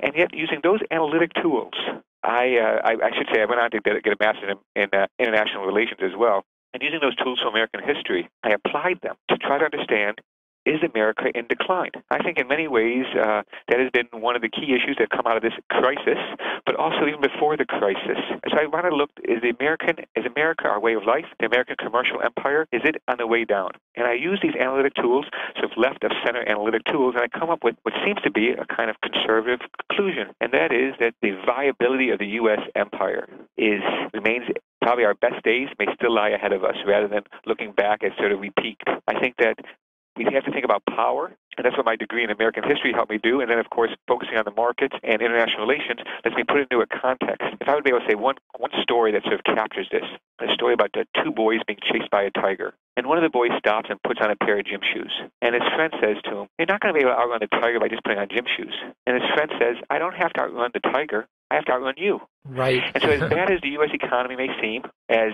And yet, using those analytic tools, I should say I went on to get a master's in international relations as well. And using those tools from American history, I applied them to try to understand, is America in decline? I think in many ways that has been one of the key issues that come out of this crisis, but also even before the crisis. And so I want to look, is America our way of life, the American commercial empire, is it on the way down? And I use these analytic tools, sort of left of center analytic tools, and I come up with what seems to be a kind of conservative conclusion, and that is that the viability of the U.S. empire remains probably our best days may still lie ahead of us rather than looking back at sort of we peaked. I think that we have to think about power, and that's what my degree in American history helped me do. And then, of course, focusing on the markets and international relations lets me put it into a context. If I would be able to say one story that sort of captures this, a story about the two boys being chased by a tiger. And one of the boys stops and puts on a pair of gym shoes. And his friend says to him, you're not going to be able to outrun the tiger by just putting on gym shoes. And his friend says, I don't have to outrun the tiger. I have to outrun you. Right. And so as bad as the U.S. economy may seem, as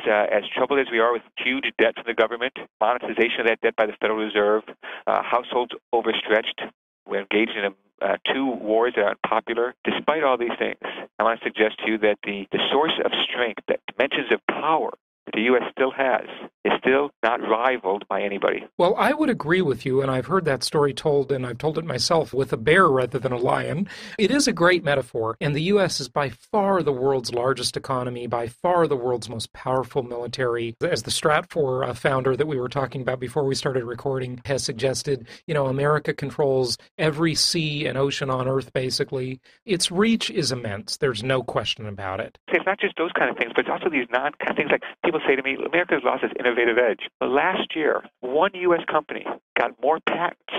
troubled as we are with huge debt from the government, monetization of that debt by the Federal Reserve, households overstretched, we're engaged in two wars that are unpopular. Despite all these things, I want to suggest to you that the source of strength, that dimensions of power that the U.S. still has, is still not rivaled by anybody. Well, I would agree with you, and I've heard that story told, and I've told it myself, with a bear rather than a lion. It is a great metaphor, and the U.S. is by far the world's largest economy, by far the world's most powerful military. As the Stratfor founder that we were talking about before we started recording has suggested, America controls every sea and ocean on Earth, basically. Its reach is immense. There's no question about it. It's not just those kind of things, but it's also these non-kind of things like people say to me, America's lost its innovative edge. But last year, one U.S. company got more patents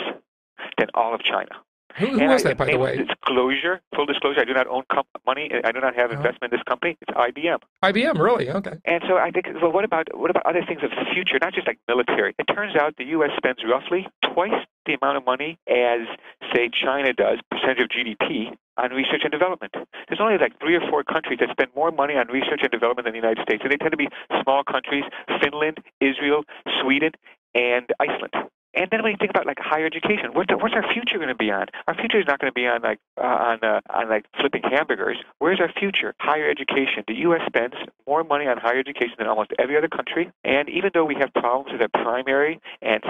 than all of China. Who was that, by the way? Full disclosure, I do not own money. I do not have investment in this company. It's IBM. IBM, really? Okay. And so I think, well, what about other things of the future, not just like military? It turns out the U.S. spends roughly twice the amount of money as, say, China does, percentage of GDP, on research and development. There's only like 3 or 4 countries that spend more money on research and development than the United States, and they tend to be small countries: Finland, Israel, Sweden, and Iceland. And then when you think about like higher education, what's our future going to be on? Our future is not going to be on like flipping hamburgers. Where's our future? Higher education. The U.S. spends more money on higher education than almost every other country. And even though we have problems with our primary and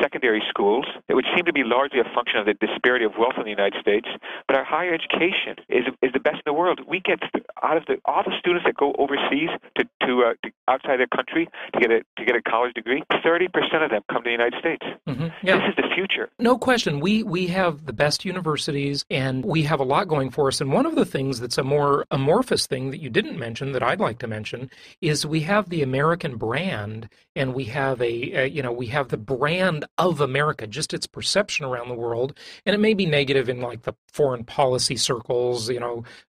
secondary schools, it would seem to be largely a function of the disparity of wealth in the United States, but our higher education is the best in the world. We get all the students that go overseas to outside their country to get a college degree. 30% of them come to the United States. Mm-hmm. Yeah. This is the future. No question. We have the best universities, and we have a lot going for us. And one of the things that's a more amorphous thing that you didn't mention that I'd like to mention is we have the American brand, and we have we have the brand of America, just its perception around the world. And it may be negative in like the foreign policy circles.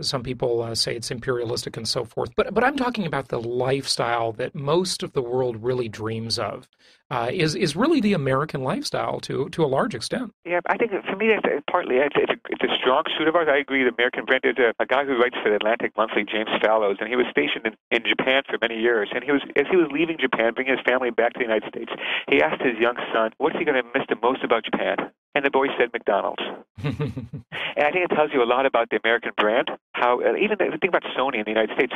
Some people say it's imperialistic and so forth. But I'm talking about the lifestyle that most of the world really dreams of. Is really the American lifestyle to a large extent. Yeah, I think for me, it's a strong suit of ours. I agree. The American brand. There's a guy who writes for the Atlantic Monthly, James Fallows, and he was stationed in Japan for many years. And as he was leaving Japan, bringing his family back to the United States, he asked his young son, "What's he going to miss the most about Japan?" And the boy said McDonald's. And I think it tells you a lot about the American brand. How even the thing about Sony in the United States.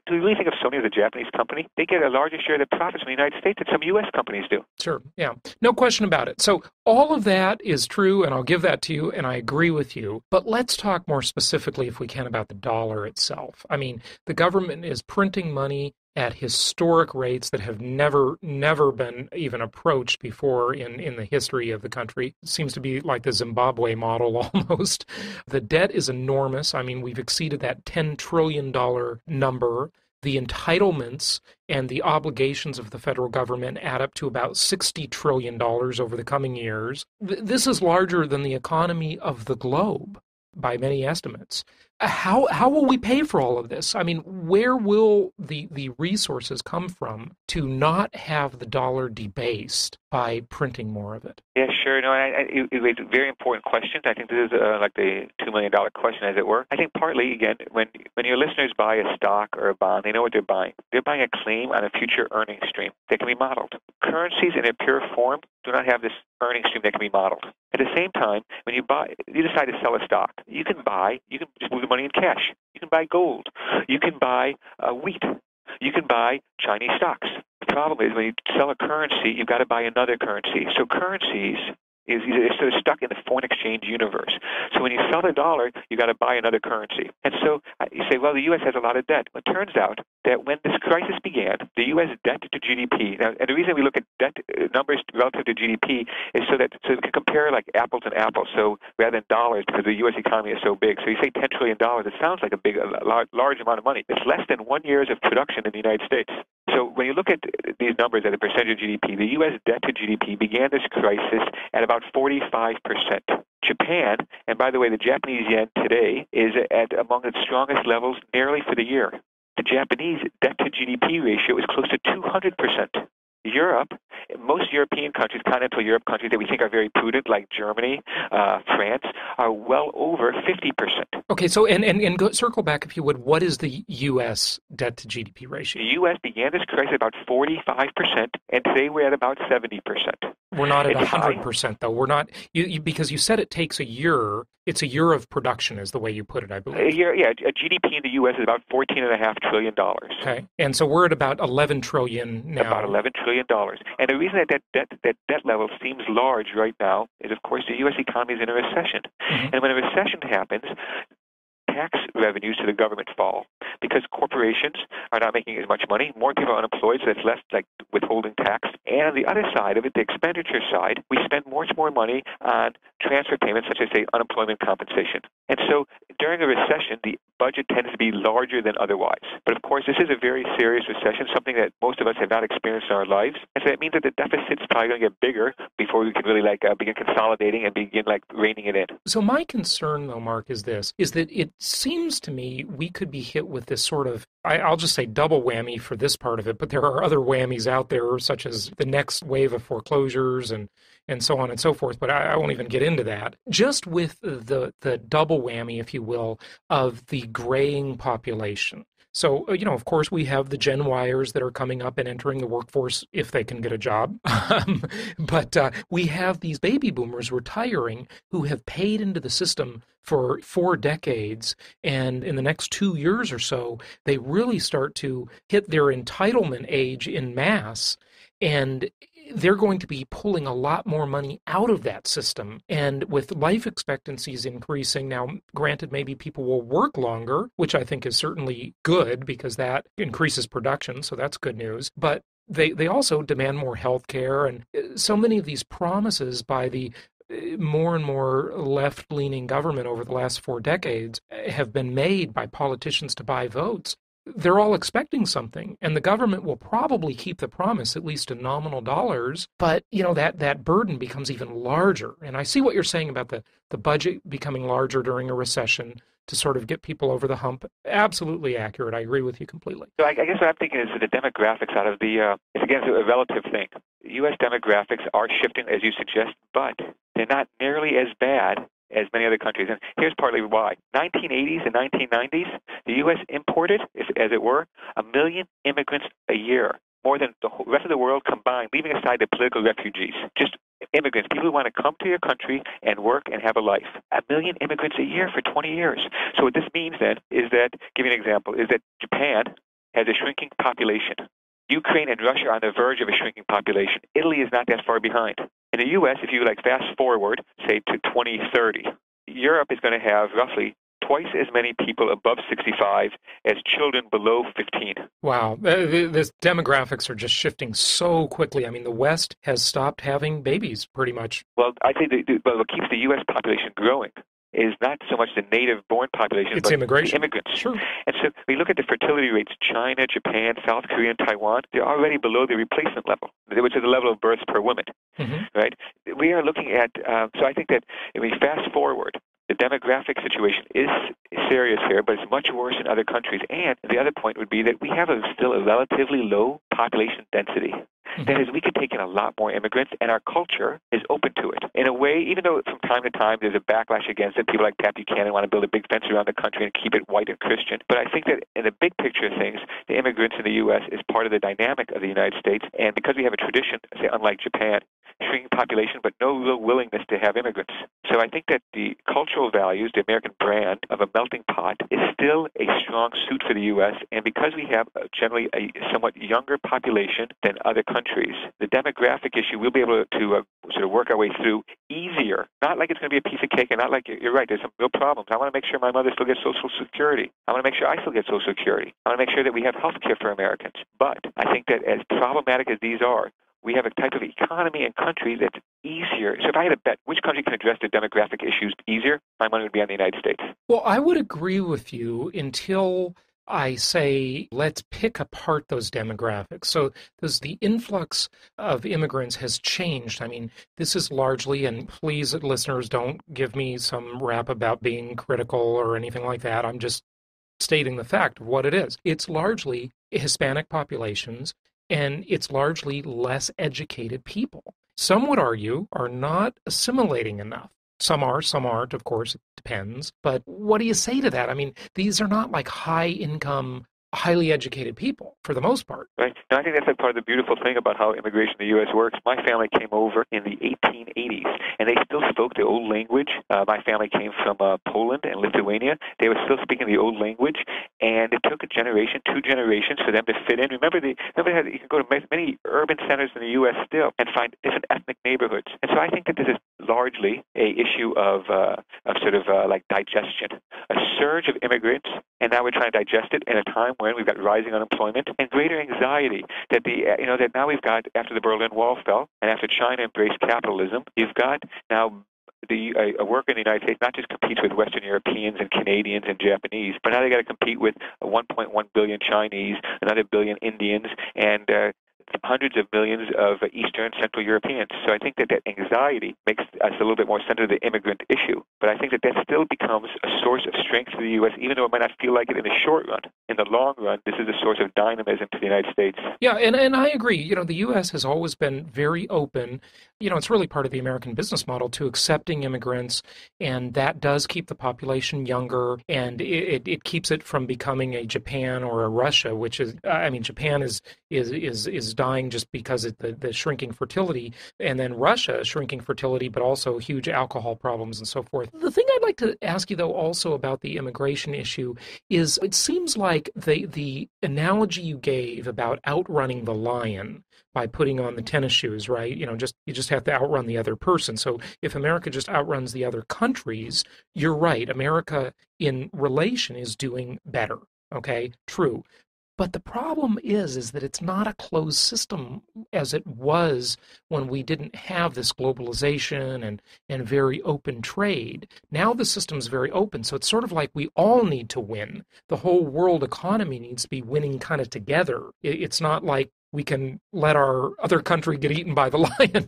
Do you really think of Sony as a Japanese company? They get a larger share of the profits from the United States than some U.S. companies do. Sure. Yeah. No question about it. So all of that is true, and I'll give that to you, and I agree with you. But let's talk more specifically, if we can, about the dollar itself. I mean, the government is printing money at historic rates that have never been even approached before in the history of the country. It seems to be like the Zimbabwe model almost. The debt is enormous. I mean, we've exceeded that $10 trillion number. The entitlements and the obligations of the federal government add up to about $60 trillion over the coming years. This is larger than the economy of the globe by many estimates. How will we pay for all of this? I mean, where will the resources come from to not have the dollar debased by printing more of it? Yeah, sure. No, you raise very important questions. I think this is like the $2 million question, as it were. I think partly, again, when your listeners buy a stock or a bond, they know what they're buying. They're buying a claim on a future earnings stream that can be modeled. Currencies in a pure form do not have this earning stream that can be modeled. At the same time, when you decide to sell a stock, you can just move the money in cash. You can buy gold. You can buy wheat. You can buy Chinese stocks. The problem is when you sell a currency, you've got to buy another currency. So currencies is sort of stuck in the foreign exchange universe. So when you sell the dollar, you got to buy another currency. And so you say, well, the U.S. has a lot of debt. Well, it turns out that when this crisis began, the U.S. debt to GDP. Now, and the reason we look at debt numbers relative to GDP is so we can compare like apples and apples. So rather than dollars, because the U.S. economy is so big. So you say $10 trillion, it sounds like a large amount of money. It's less than 1 year of production in the United States. So when you look at these numbers as a percentage of GDP, the U.S. debt to GDP began this crisis at about 45%. Japan, and by the way, the Japanese yen today is at among its strongest levels nearly for the year. The Japanese debt to GDP ratio is close to 200%. Europe, most European countries, continental Europe countries that we think are very prudent, like Germany, France, are well over 50%. Okay, so and go, circle back if you would. What is the U.S. debt to GDP ratio? The U.S. began this crisis at about 45%, and today we're at about 70%. We're not at 100%, though. We're not because you said it takes a year. It's a year of production, is the way you put it, I believe. A year, yeah. A GDP in the U.S. is about $14.5 trillion. Okay, and so we're at about $11 trillion now. About $11 trillion. And the reason that debt level seems large right now is, of course, the U.S. economy is in a recession. Mm-hmm. And when a recession happens, tax revenues to the government fall because corporations are not making as much money. More people are unemployed, so it's less like withholding tax. And on the other side of it, the expenditure side, we spend much more money on transfer payments, such as, say, unemployment compensation. And so during a recession, the budget tends to be larger than otherwise. But of course, this is a very serious recession, something that most of us have not experienced in our lives. And so that means that the deficit's probably going to get bigger before we can really begin consolidating and begin reining it in. So my concern, though, Mark, is that it seems to me we could be hit with this sort of, I'll just say double whammy for this part of it, but there are other whammies out there, such as the next wave of foreclosures and so on and so forth, but I won't even get into that. Just with the double whammy, if you will, of the graying population. So, of course, we have the Gen Yers that are coming up and entering the workforce if they can get a job. But we have these baby boomers retiring who have paid into the system for 4 decades. And in the next 2 years or so, they really start to hit their entitlement age in mass. And they're going to be pulling a lot more money out of that system. And with life expectancies increasing, now granted, maybe people will work longer, which I think is certainly good because that increases production. So that's good news. But they also demand more health care. And so many of these promises by the more and more left-leaning government over the last 4 decades have been made by politicians to buy votes. They're all expecting something, and the government will probably keep the promise, at least in nominal dollars, but, that burden becomes even larger. And I see what you're saying about the budget becoming larger during a recession to sort of get people over the hump. Absolutely accurate. I agree with you completely. So I guess what I'm thinking is the demographics out of it's again a relative thing. U.S. demographics are shifting, as you suggest, but they're not nearly as bad as many other countries. And here's partly why. 1980s and 1990s, the U.S. imported, as it were, 1 million immigrants a year, more than the rest of the world combined, leaving aside the political refugees. Just immigrants, people who want to come to your country and work and have a life. 1 million immigrants a year for 20 years. So what this means then is that, give you an example, is that Japan has a shrinking population. Ukraine and Russia are on the verge of a shrinking population. Italy is not that far behind. In the U.S., if you fast forward, say, to 2030, Europe is going to have roughly twice as many people above 65 as children below 15. Wow. The demographics are just shifting so quickly. I mean, the West has stopped having babies pretty much. Well, I think what keeps the U.S. population growing is not so much the native-born population, but immigration. The immigrants. Sure. And so we look at the fertility rates, China, Japan, South Korea, and Taiwan, they're already below the replacement level, which is the level of births per woman, right? We are looking at, so I think that if we fast forward, the demographic situation is serious here, but it's much worse in other countries. And the other point would be that we have still a relatively low population density. That is, we can take in a lot more immigrants, and our culture is open to it. In a way, even though from time to time there's a backlash against it, people like Pat Buchanan want to build a big fence around the country and keep it white and Christian. But I think that in the big picture of things, the immigrants in the U.S. is part of the dynamic of the United States. And because we have a tradition, say, unlike Japan, shrinking population, but no real willingness to have immigrants. So I think that the cultural values, the American brand of a melting pot, is still a strong suit for the U.S., and because we have generally a somewhat younger population than other countries, the demographic issue we'll be able to sort of work our way through easier. Not like it's going to be a piece of cake, and not like, you're right, there's some real problems. I want to make sure my mother still gets Social Security. I want to make sure I still get Social Security. I want to make sure that we have health care for Americans. But I think that as problematic as these are, we have a type of economy and country that's easier. So if I had to bet which country can address the demographic issues easier, my money would be on the United States. Well, I would agree with you until I say, let's pick apart those demographics. So the influx of immigrants has changed. I mean, this is largely, and please, listeners, don't give me some rap about being critical or anything like that. I'm just stating the fact of what it is. It's largely Hispanic populations, and it's largely less educated people. Some would argue are not assimilating enough. Some are, some aren't, of course, it depends. But what do you say to that? I mean, these are not like high-income, highly educated people, for the most part. Right. Now, I think that's part of the beautiful thing about how immigration in the U.S. works. My family came over in the 1880s, and they still spoke the old language. My family came from Poland and Lithuania. They were still speaking the old language, and it took a generation, 2 generations for them to fit in. Remember, you can go to many urban centers in the U.S. still and find different ethnic neighborhoods. And so I think that this is largely a issue of sort of like digestion. A surge of immigrants, and now we're trying to digest it in a time when we've got rising unemployment and greater anxiety that that now we've got, after the Berlin Wall fell and after China embraced capitalism, you've got now a worker in the United States not just competes with Western Europeans and Canadians and Japanese, but now they got to compete with 1.1 billion Chinese, another billion Indians, and hundreds of millions of Eastern Central Europeans. So I think that anxiety makes us a little bit more centered to the immigrant issue. But I think that still becomes a source of strength for the U.S., even though it might not feel like it in the short run. In the long run, this is a source of dynamism to the United States. Yeah, and I agree. The U.S. has always been very open. It's really part of the American business model to accepting immigrants, and that does keep the population younger, and it keeps it from becoming a Japan or a Russia, which is, I mean, Japan is dying just because of the shrinking fertility, and then Russia shrinking fertility, but also huge alcohol problems and so forth. The thing I'd like to ask you, though, also about the immigration issue is it seems like the analogy you gave about outrunning the lion by putting on the tennis shoes, right? You just have to outrun the other person. So if America just outruns the other countries, you're right. America in relation is doing better. Okay, true. But the problem is that it's not a closed system as it was when we didn't have this globalization and very open trade. Now the system's very open, so it's sort of like we all need to win. The whole world economy needs to be winning kind of together. It's not like we can let our other country get eaten by the lion,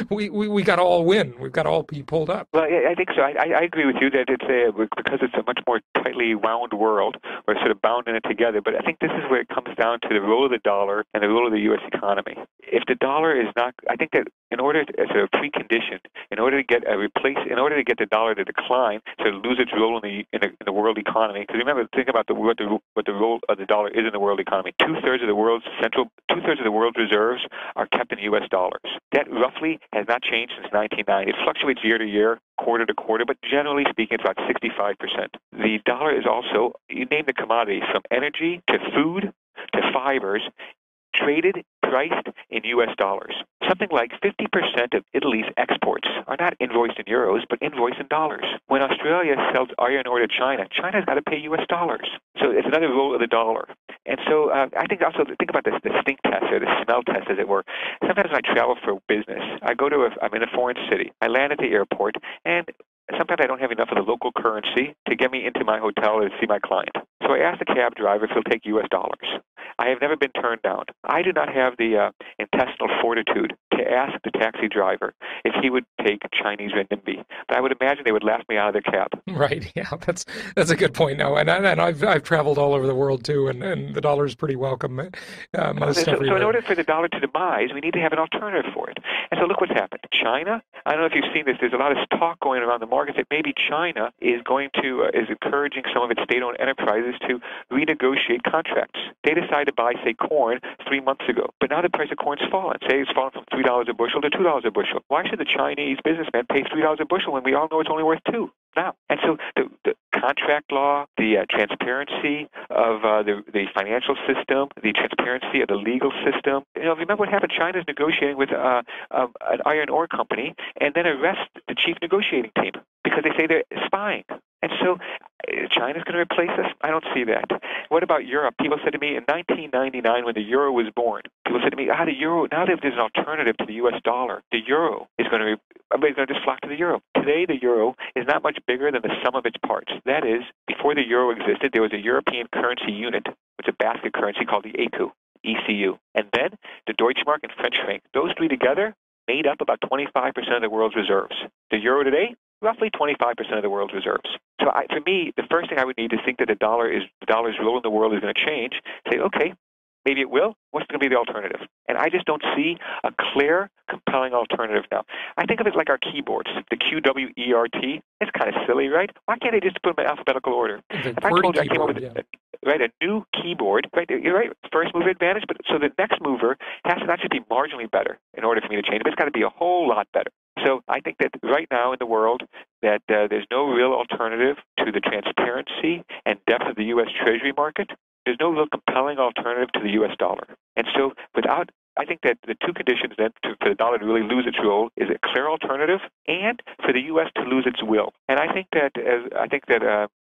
We got to all win. We've got to all be pulled up. Well, I think so. I agree with you that because it's a much more tightly wound world, we're sort of bound in it together. But I think this is where it comes down to the role of the dollar and the role of the U.S. economy. If the dollar is not, I think that in order, as a precondition, in order to get the dollar to decline, to lose its role in the world economy. Because remember, think about what the role of the dollar is in the world economy. Two-thirds of the world's reserves are kept in U.S. dollars. That roughly has not changed since 1990. It fluctuates year to year, quarter to quarter, but generally speaking, it's about 65%. The dollar is also, you name the commodity, from energy to food to fibers, priced in U.S. dollars. Something like 50% of Italy's exports are not invoiced in euros, but invoiced in dollars. When Australia sells iron ore to China, China's got to pay U.S. dollars. So it's another role of the dollar. And so I think also, think about the stink test or the smell test, as it were. Sometimes when I travel for business, I'm in a foreign city. I land at the airport, and sometimes I don't have enough of the local currency to get me into my hotel to see my client. So I ask the cab driver if he'll take U.S. dollars. I have never been turned down. I do not have the intestinal fortitude to ask the taxi driver if he would take Chinese renminbi. But I would imagine they would laugh me out of their cab. Right. Yeah, that's a good point. No, and I've traveled all over the world too, and the dollar is pretty welcome most everywhere. So in order for the dollar to demise, we need to have an alternative for it. And so look what's happened. China. I don't know if you've seen this. There's a lot of talk going around the market that maybe China is encouraging some of its state-owned enterprises to renegotiate contracts. They decide to buy, say, corn 3 months ago. But now the price of corn's fallen. Say it's fallen from $3 a bushel to $2 a bushel. Why should the Chinese businessman pay $3 a bushel when we all know it's only worth $2 now? And so the contract law, the transparency of the financial system, the transparency of the legal system. Remember what happened? China's negotiating with an iron ore company and then arrest the chief negotiating team because they say they're spying. And so China's going to replace us? I don't see that. What about Europe? People said to me in 1999 when the euro was born, people said to me, the euro, now that there's an alternative to the U.S. dollar, the euro is going to, everybody's going to just flock to the euro. Today, the euro is not much bigger than the sum of its parts. That is, before the euro existed, there was a European currency unit, which is a basket currency called the ECU. And then the Deutschmark and French franc. Those three together made up about 25% of the world's reserves. The euro today, roughly 25% of the world's reserves. So for me, the first thing I would need to think that the dollar's role in the world is going to change, say, okay, maybe it will. What's going to be the alternative? And I just don't see a clear, compelling alternative now. I think of it like our keyboards, the QWERT. It's kind of silly, right? Why can't they just put them in alphabetical order? If I told you I came up with a new keyboard, right? You're right, first mover advantage, but so the next mover has to not just be marginally better in order for me to change it, but it's got to be a whole lot better. So I think that right now in the world that there's no real alternative to the transparency and depth of the U.S. Treasury market. There's no real compelling alternative to the U.S. dollar. And so I think that the two conditions then for the dollar to really lose its role is a clear alternative and for the U.S. to lose its will. And I think that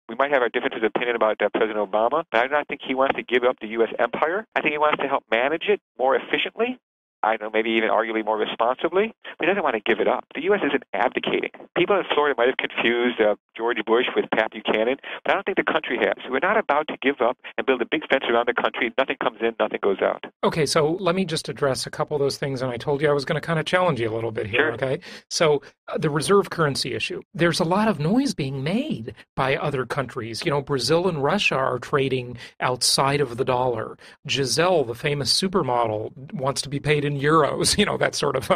we might have our differences of opinion about President Obama, but I do not think he wants to give up the U.S. empire. I think he wants to help manage it more efficiently. I don't know, maybe even arguably more responsibly, but he doesn't want to give it up. The U.S. isn't abdicating. People in Florida might have confused George Bush with Pat Buchanan, but I don't think the country has. We're not about to give up and build a big fence around the country. Nothing comes in, nothing goes out. Okay, so let me just address a couple of those things, and I told you I was going to kind of challenge you a little bit here, sure. Okay? So the reserve currency issue. There's a lot of noise being made by other countries. Brazil and Russia are trading outside of the dollar. Giselle, the famous supermodel, wants to be paid in euros. That's sort of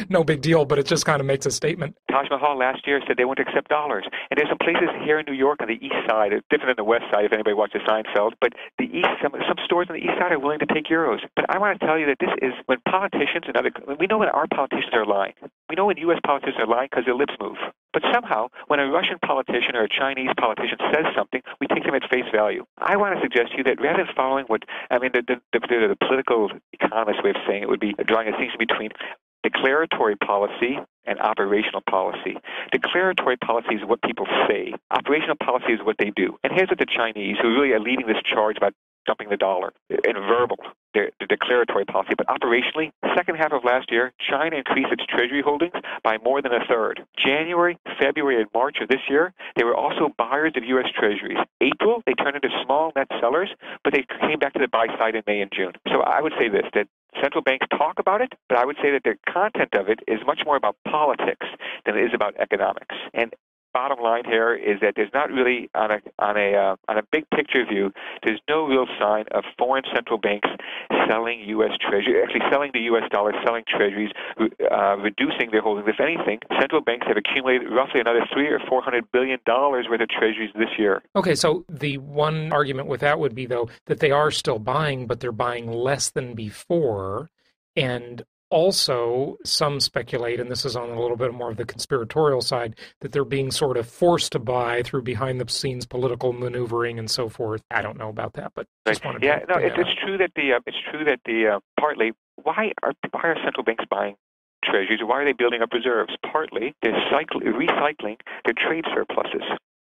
no big deal, but it just kind of makes a statement. Taj Mahal last year said they won't accept dollars. And there's some places here in New York on the east side, it's different than the west side if anybody watches Seinfeld, but the east, some stores on the east side are willing to take euros. But I want to tell you that this is when politicians and we know when our politicians are lying. We know when U.S. politicians are lying because their lips move. But somehow, when a Russian politician or a Chinese politician says something, we take them at face value. I want to suggest to you that rather than following the political economist way of saying it would be drawing a distinction between declaratory policy and operational policy. Declaratory policy is what people say. Operational policy is what they do. And here's what the Chinese, who really are leading this charge about dumping the dollar in verbal, the declaratory policy. But operationally, the second half of last year, China increased its treasury holdings by more than a third. January, February, and March of this year, they were also buyers of U.S. treasuries. April, they turned into small net sellers, but they came back to the buy side in May and June. So I would say this, that central banks talk about it, but I would say that the content of it is much more about politics than it is about economics. And bottom line here is that there's not really, on a big picture view, there's no real sign of foreign central banks selling U.S. Treasury, actually selling the U.S. dollar, selling treasuries, reducing their holdings. If anything, central banks have accumulated roughly another $300 or $400 billion worth of treasuries this year. Okay, so the one argument with that would be, though, that they are still buying, but they're buying less than before, and also, some speculate, and this is on a little bit more of the conspiratorial side, that they're being sort of forced to buy through behind-the-scenes political maneuvering and so forth. I don't know about that, but just wanted to. It's true that partly why are central banks buying treasuries? Why are they building up reserves? Partly they're recycling their trade surpluses.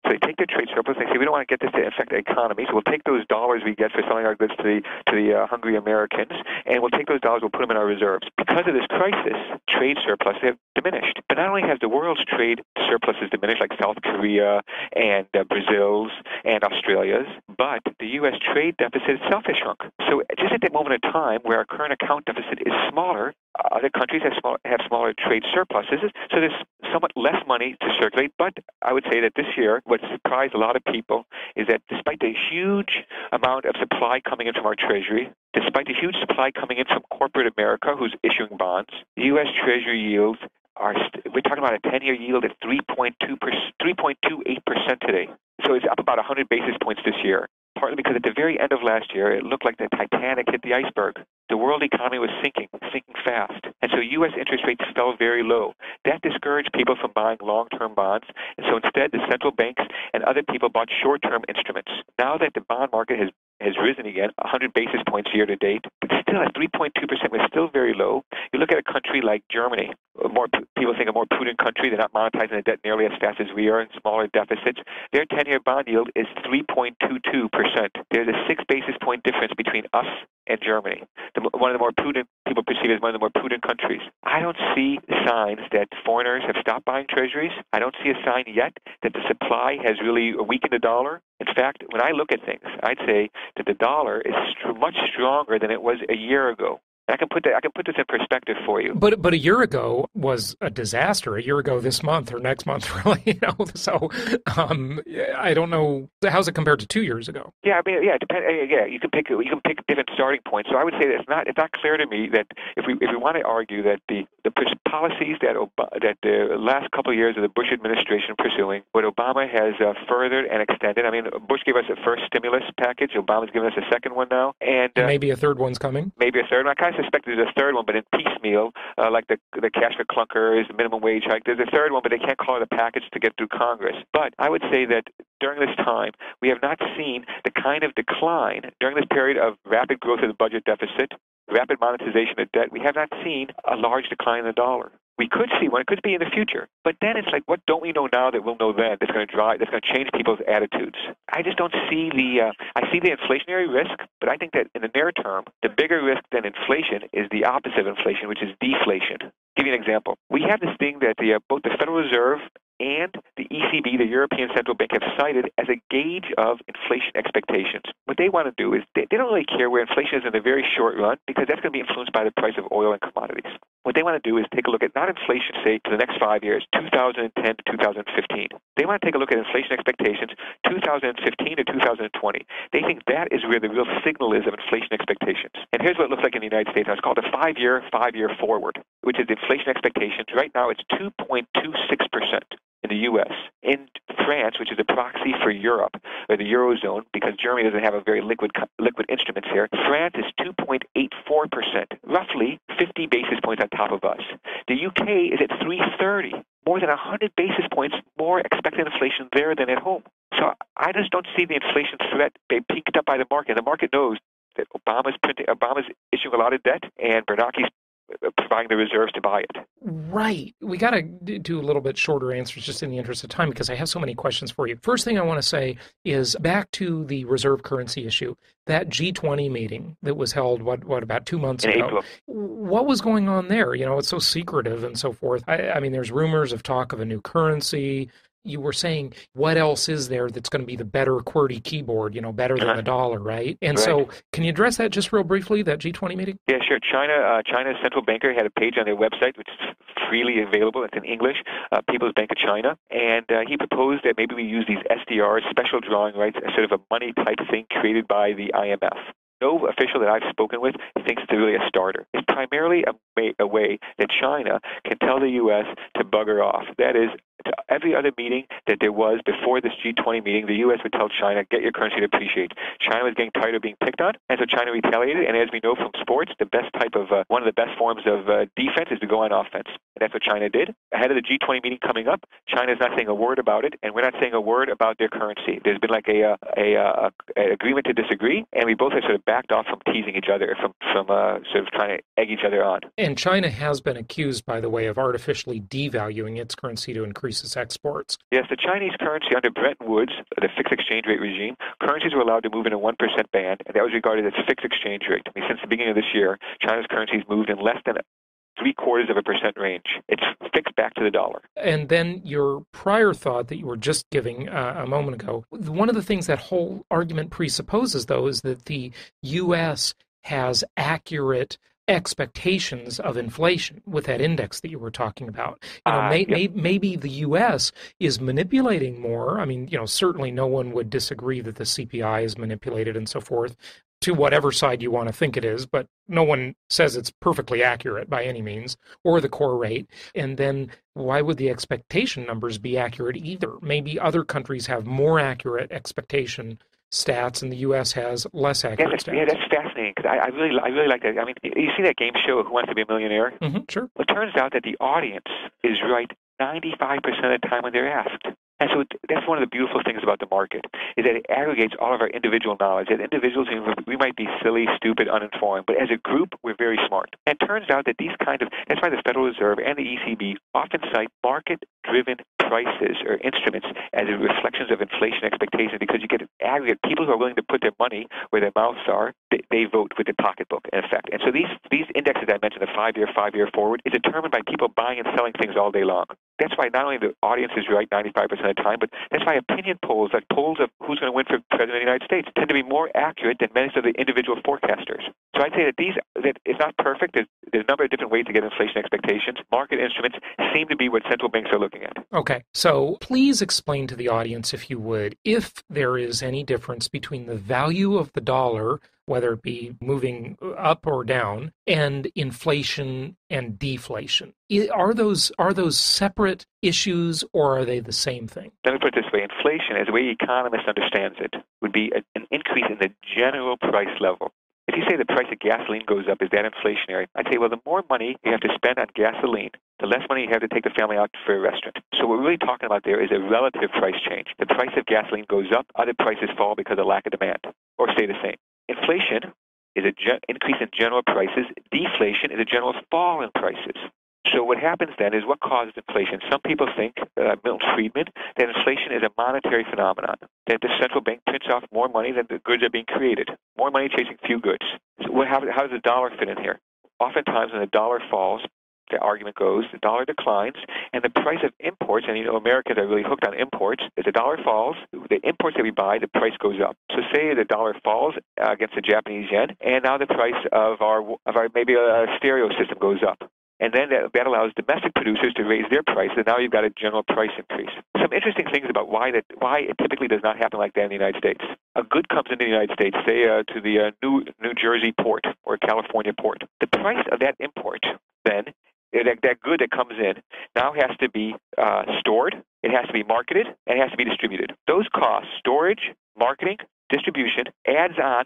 So they take their trade surplus and they say, we don't want to get this to affect the economy, so we'll take those dollars we get for selling our goods to the hungry Americans, and we'll take those dollars, we'll put them in our reserves. Because of this crisis, trade surpluses have diminished. But not only has the world's trade surpluses diminished, like South Korea and Brazil's and Australia's, but the U.S. trade deficit itself has shrunk. So just at that moment in time where our current account deficit is smaller, other countries have smaller trade surpluses, so there's somewhat less money to circulate. But I would say that this year, what surprised a lot of people is that despite the huge amount of supply coming in from our Treasury, despite the huge supply coming in from corporate America, who's issuing bonds, the U.S. Treasury yields we're talking about a 10-year yield at 3.28% today. So it's up about 100 basis points this year. partly because at the very end of last year, it looked like the Titanic hit the iceberg. The world economy was sinking fast. And so U.S. interest rates fell very low. That discouraged people from buying long-term bonds. And so instead, the central banks and other people bought short-term instruments. Now that the bond market has risen again, 100 basis points year to date, but still at 3.2%, we're still very low. You look at a country like Germany, people think a more prudent country. They're not monetizing the debt nearly as fast as we are in smaller deficits. Their 10-year bond yield is 3.22%. There's a 6 basis point difference between us and Germany, one of the more prudent, people perceive as one of the more prudent countries. I don't see signs that foreigners have stopped buying treasuries. I don't see a sign yet that the supply has really weakened the dollar. In fact, when I look at things, I'd say that the dollar is much stronger than it was a year ago. I can put this in perspective for you. But a year ago was a disaster. A year ago this month or next month, really. So I don't know. How's it compared to 2 years ago? Yeah, I mean, yeah, you can pick different starting points. So I would say that it's not clear to me that if we want to argue that the policies that the last couple of years of the Bush administration pursuing, what Obama has furthered and extended. I mean, Bush gave us a first stimulus package. Obama's given us a second one now, and maybe a third one's coming. Maybe a third one. I kind of suspect there's a third one, but in piecemeal, like the cash for clunkers, the minimum wage hike. There's a third one, but they can't call it a package to get through Congress. But I would say that during this time, we have not seen the kind of decline during this period of rapid growth of the budget deficit, rapid monetization of debt. We have not seen a large decline in the dollar. We could see one. It could be in the future. But then it's like, what don't we know now that we'll know then that's going to change people's attitudes? I just don't see I see the inflationary risk, but I think that in the near term, the bigger risk than inflation is the opposite of inflation, which is deflation. I'll give you an example. We have this thing that both the Federal Reserve and the ECB, the European Central Bank, have cited as a gauge of inflation expectations. What they want to do is they don't really care where inflation is in the very short run, because that's going to be influenced by the price of oil and commodities. What they want to do is take a look at not inflation, say, for the next 5 years, 2010 to 2015. They want to take a look at inflation expectations 2015 to 2020. They think that is where the real signal is of inflation expectations. And here's what it looks like in the United States. Now, it's called a five-year forward, which is inflation expectations. Right now, it's 2.26%. in the U.S. In France, which is a proxy for Europe, or the Eurozone, because Germany doesn't have a very liquid instruments here, France is 2.84%, roughly 50 basis points on top of us. The U.K. is at 3.30, more than 100 basis points more expected inflation there than at home. So I just don't see the inflation threat being peaked up by the market. The market knows that Obama's issuing a lot of debt, and Bernanke's providing the reserves to buy it. Right. We got to do a little bit shorter answers just in the interest of time, because I have so many questions for you. First thing I want to say is back to the reserve currency issue. That G20 meeting that was held, about 2 months ago? April. What was going on there? It's so secretive and so forth. I mean, there's rumors of talk of a new currency. You were saying, what else is there that's going to be the better QWERTY keyboard, better than the dollar, right? And right. So can you address that just real briefly, that G20 meeting? Yeah, sure. China's central banker had a page on their website, which is freely available. It's in English, People's Bank of China. And he proposed that maybe we use these SDRs, special drawing rights, as sort of a money-type thing created by the IMF. No official that I've spoken with thinks it's really a starter. It's primarily a way that China can tell the U.S. to bugger off. That is, to every other meeting that there was before this G20 meeting, the U.S. would tell China, get your currency to appreciate. China was getting tired of being picked on, and so China retaliated. And as we know from sports, the best type of one of the best forms of defense is to go on offense. And that's what China did. Ahead of the G20 meeting coming up, China's not saying a word about it, and we're not saying a word about their currency. There's been like a agreement to disagree, and we both have sort of backed off from teasing each other, from sort of trying to egg each other on. And China has been accused, by the way, of artificially devaluing its currency to increase its exports. Yes, the Chinese currency under Bretton Woods, the fixed exchange rate regime, currencies were allowed to move in a 1% band, and that was regarded as fixed exchange rate. I mean, since the beginning of this year, China's currencies moved in less than 0.75% range. It's fixed back to the dollar. And then your prior thought that you were just giving a moment ago, one of the things that whole argument presupposes, though, is that the U.S. has accurate expectations of inflation with that index that you were talking about. Maybe the U.S. is manipulating more. I mean, certainly no one would disagree that the CPI is manipulated and so forth, to whatever side you want to think it is, but no one says it's perfectly accurate by any means, or the core rate. And then why would the expectation numbers be accurate either? Maybe other countries have more accurate expectation stats and the U.S. has less accurate stats. Yeah, that's fascinating because I really like that. I mean, you see that game show, Who Wants to Be a Millionaire? Mm-hmm, sure. Well, it turns out that the audience is right 95% of the time when they're asked. And so that's one of the beautiful things about the market, is that it aggregates all of our individual knowledge. As individuals, we might be silly, stupid, uninformed, but as a group, we're very smart. And it turns out that that's why the Federal Reserve and the ECB often cite market-driven prices or instruments as reflections of inflation expectations, because you get an aggregate. People who are willing to put their money where their mouths are, they vote with their pocketbook, in effect. And so these indexes I mentioned, the 5-year forward, is determined by people buying and selling things all day long. That's why not only the audience is right 95% of the time, but that's why opinion polls, like polls of who's going to win for president of the United States, tend to be more accurate than many of the individual forecasters. So I'd say that it's not perfect. There's a number of different ways to get inflation expectations. Market instruments seem to be what central banks are looking at. Okay, so please explain to the audience, if you would, if there is any difference between the value of the dollar, whether it be moving up or down, and inflation and deflation. Are those separate issues, or are they the same thing? Let me put it this way. Inflation, as the way economists understands it, would be an increase in the general price level. If you say the price of gasoline goes up, is that inflationary? I'd say, well, the more money you have to spend on gasoline, the less money you have to take the family out for a restaurant. So what we're really talking about there is a relative price change. The price of gasoline goes up, other prices fall because of lack of demand, or stay the same. Inflation is an increase in general prices. Deflation is a general fall in prices. So what happens then is what causes inflation. Some people think, Milton Friedman, that inflation is a monetary phenomenon, that the central bank prints off more money than the goods are being created, more money chasing few goods. So how does the dollar fit in here? Oftentimes when the dollar falls, the argument goes, the dollar declines, and the price of imports, and Americans are really hooked on imports. If the dollar falls, the imports that we buy, the price goes up. So say the dollar falls against the Japanese yen, and now the price of our maybe a stereo system goes up. And then that allows domestic producers to raise their price, and now you've got a general price increase. Some interesting things about why it typically does not happen like that in the United States. A good comes into the United States, say to the New Jersey port or California port. The price of that import then, that good that comes in, now has to be stored, it has to be marketed, and it has to be distributed. Those costs, storage, marketing, distribution, adds on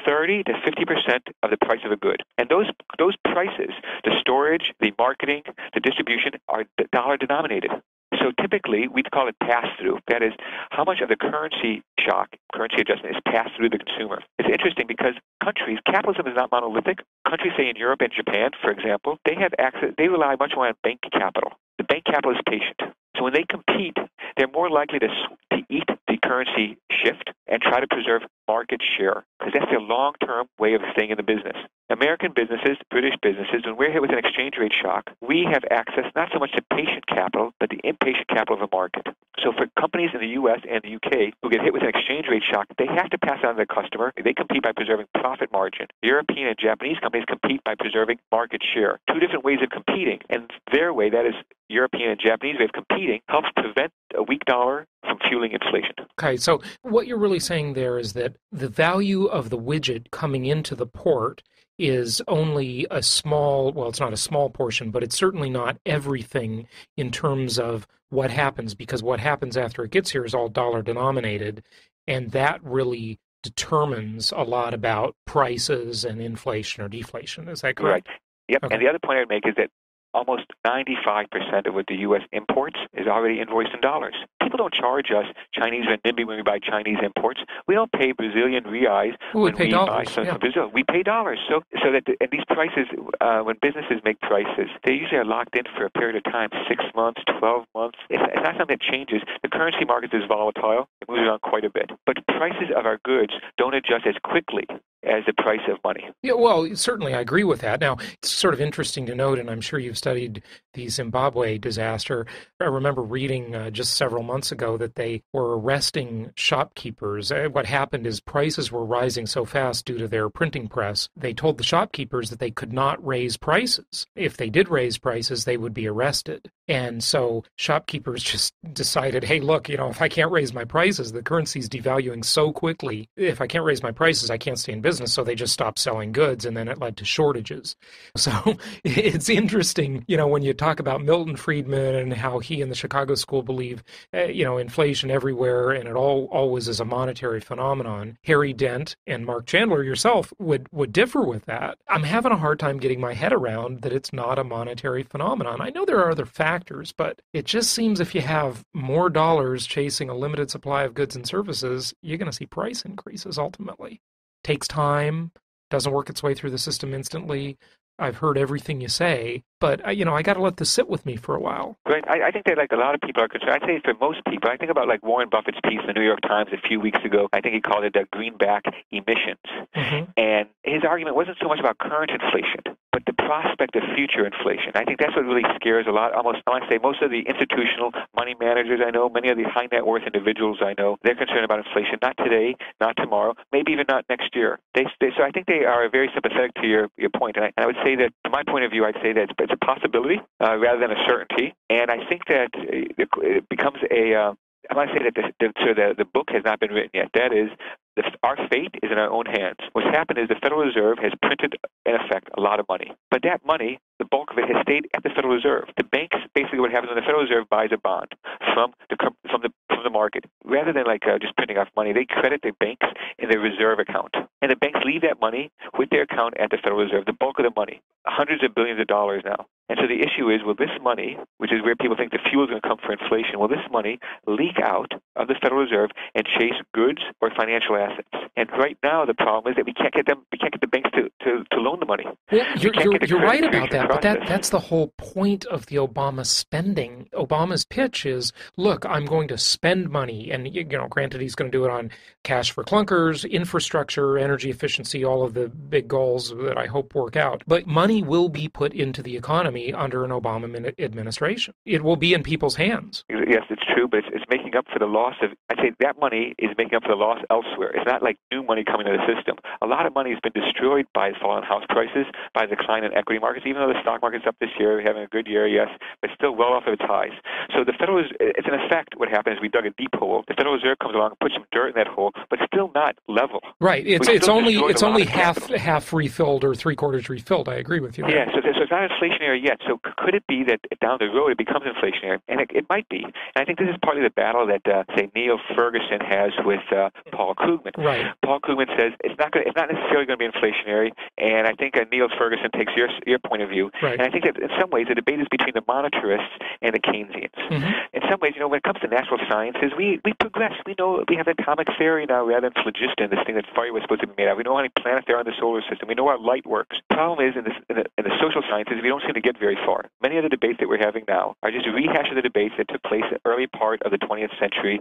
30 to 50% of the price of a good. And those prices, the storage, the marketing, the distribution, are dollar denominated. So typically, we'd call it pass-through. That is, how much of the currency adjustment is passed through the consumer. It's interesting because capitalism is not monolithic. Countries, say in Europe and Japan, for example, they rely much more on bank capital. The bank capital is patient. So when they compete, they're more likely to eat the currency shift and try to preserve market share, because that's their long-term way of staying in the business. American businesses, British businesses, when we're hit with an exchange rate shock, we have access not so much to patient capital, but the impatient capital of the market. So for companies in the U.S. and the U.K. who get hit with an exchange rate shock, they have to pass on to their customer. They compete by preserving profit margin. European and Japanese companies compete by preserving market share. Two different ways of competing, and their way, that is European and Japanese way of competing, helps prevent a weak dollar from fueling inflation. Okay, so what you're really saying there is that the value of the widget coming into the port is only a small, well, it's not a small portion, but it's certainly not everything in terms of what happens, because what happens after it gets here is all dollar denominated, and that really determines a lot about prices and inflation or deflation. Is that correct? Right. Yep. Okay. And the other point I'd make is that almost 95% of what the U.S. imports is already invoiced in dollars. People don't charge us Chinese renminbi when we buy Chinese imports. We don't pay Brazilian reais when we buy something from Brazil. We pay dollars. So that and these prices, when businesses make prices, they usually are locked in for a period of time, 6 months, 12 months. It's not something that changes. The currency market is volatile. It moves around quite a bit. But prices of our goods don't adjust as quickly as the price of money. Yeah, well, certainly I agree with that. Now, it's sort of interesting to note, and I'm sure you've studied the Zimbabwe disaster. I remember reading just several months ago that they were arresting shopkeepers. What happened is prices were rising so fast due to their printing press. They told the shopkeepers that they could not raise prices. If they did raise prices, they would be arrested. And so shopkeepers just decided, hey, look, if I can't raise my prices, the currency's devaluing so quickly. If I can't raise my prices, I can't stay in business. So they just stopped selling goods, and then it led to shortages. So it's interesting, when you talk about Milton Friedman and how he and the Chicago School believe, inflation everywhere, and it always is a monetary phenomenon. Harry Dent and Mark Chandler, yourself, would differ with that. I'm having a hard time getting my head around that it's not a monetary phenomenon. I know there are other factors, but it just seems if you have more dollars chasing a limited supply of goods and services, you're going to see price increases ultimately. Takes time, doesn't work its way through the system instantly. I've heard everything you say, but I got to let this sit with me for a while. Right. I think that a lot of people are concerned. I'd say for most people, I think about Warren Buffett's piece in the New York Times a few weeks ago. I think he called it greenback emissions. Mm-hmm. And his argument wasn't so much about current inflation, but the prospect of future inflation. I think that's what really scares a lot. I want to say most of the institutional money managers I know, many of the high net worth individuals I know, they're concerned about inflation, not today, not tomorrow, maybe even not next year. So I think they are very sympathetic to your point. And I would say that, from my point of view, I'd say that it's a possibility rather than a certainty. And I think that it becomes I want to say that the book has not been written yet. That is, our fate is in our own hands. What's happened is the Federal Reserve has printed, in effect, a lot of money. But that money, the bulk of it, has stayed at the Federal Reserve. The banks, basically what happens when the Federal Reserve buys a bond from the market, rather than just printing off money, they credit the banks in their reserve account. And the banks leave that money with their account at the Federal Reserve, the bulk of the money, hundreds of billions of dollars now. And so the issue is, will this money, which is where people think the fuel is going to come for inflation, will this money leak out of the Federal Reserve and chase goods or financial assets? And right now the problem is that we can't get the banks to loan the money. Well, you're right about that, but that's the whole point of the Obama spending. Obama's pitch is, look, I'm going to spend money, and granted he's going to do it on cash for clunkers, infrastructure, energy efficiency, all of the big goals that I hope work out. But money will be put into the economy under an Obama administration. It will be in people's hands. Yes, it's true, but it's making up for the loss of, I'd say that money is making up for the loss elsewhere. It's not like new money coming to the system. A lot of money has been destroyed by falling house prices, by the decline in equity markets, even though the stock market's up this year, we're having a good year, yes, but still well off of its highs. So the Federal Reserve, it's in effect what happened is we dug a deep hole. The Federal Reserve comes along and puts some dirt in that hole, but still not level. Right. It's only half refilled or three-quarters refilled. I agree with you. Yeah, so it's not inflationary yet. So could it be that down the road it becomes inflationary? And it might be. And I think this is partly the battle that, say, Neil Ferguson has with Paul Krugman. Right. Paul Krugman says it's not necessarily going to be inflationary, and I think Neil Ferguson takes your point of view. Right. And I think that in some ways the debate is between the monetarists and the Keynesians. Mm-hmm. In some ways, when it comes to natural sciences, we progress. We know we have atomic theory now rather than phlogiston, this thing that fire was supposed to be made out of. We know how many planets there are in the solar system. We know how light works. The problem is in the social sciences, we don't seem to get very far. Many of the debates that we're having now are just a rehash of the debates that took place in the early part of the 20th century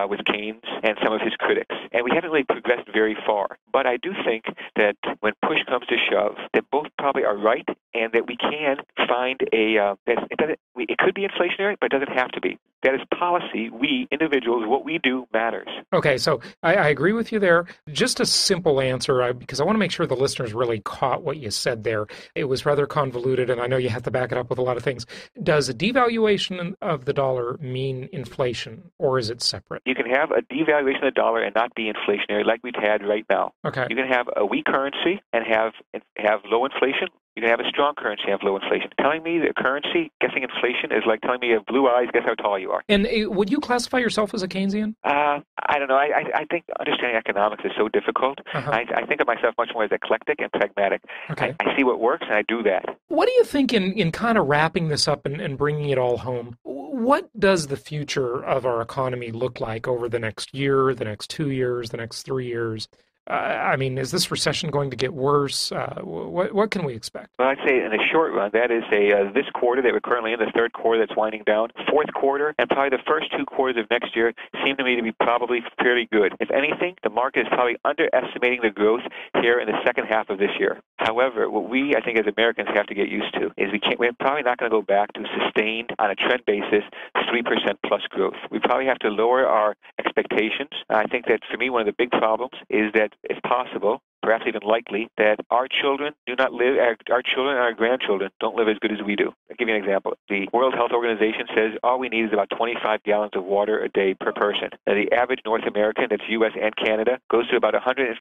with Keynes and some of his critics. And we haven't really progressed very far. But I do think that when push comes to shove, that both probably are right, and that we can find it could be inflationary, but it doesn't have to be. That is policy. We, individuals, what we do matters. Okay, so I agree with you there. Just a simple answer, because I want to make sure the listeners really caught what you said there. It was rather convoluted, and I know you have to back it up with a lot of things. Does a devaluation of the dollar mean inflation, or is it separate? You can have a devaluation of the dollar and not be inflationary like we've had right now. Okay. You can have a weak currency and have low inflation. You can have a strong currency and have low inflation. Telling me that currency, guessing inflation, is like telling me you have blue eyes, guess how tall you are. And would you classify yourself as a Keynesian? I don't know. I think understanding economics is so difficult. Uh-huh. I think of myself much more as eclectic and pragmatic. Okay. I see what works, and I do that. What do you think in kind of wrapping this up and bringing it all home? What does the future of our economy look like over the next year, the next 2 years, the next 3 years? Is this recession going to get worse? What can we expect? Well, I'd say in the short run, that is this quarter that we're currently in, the third quarter that's winding down, fourth quarter, and probably the first 2 quarters of next year seem to me to be probably fairly good. If anything, the market is probably underestimating the growth here in the second half of this year. However, what we, I think, as Americans have to get used to is we're probably not going to go back to sustained, on a trend basis, 3% plus growth. We probably have to lower our expectations. I think that, for me, one of the big problems is that, if possible, perhaps even likely, that our children do not live, our children and our grandchildren don't live as good as we do. I'll give you an example. The World Health Organization says all we need is about 25 gallons of water a day per person. Now, the average North American, that's U.S. and Canada, goes to about 150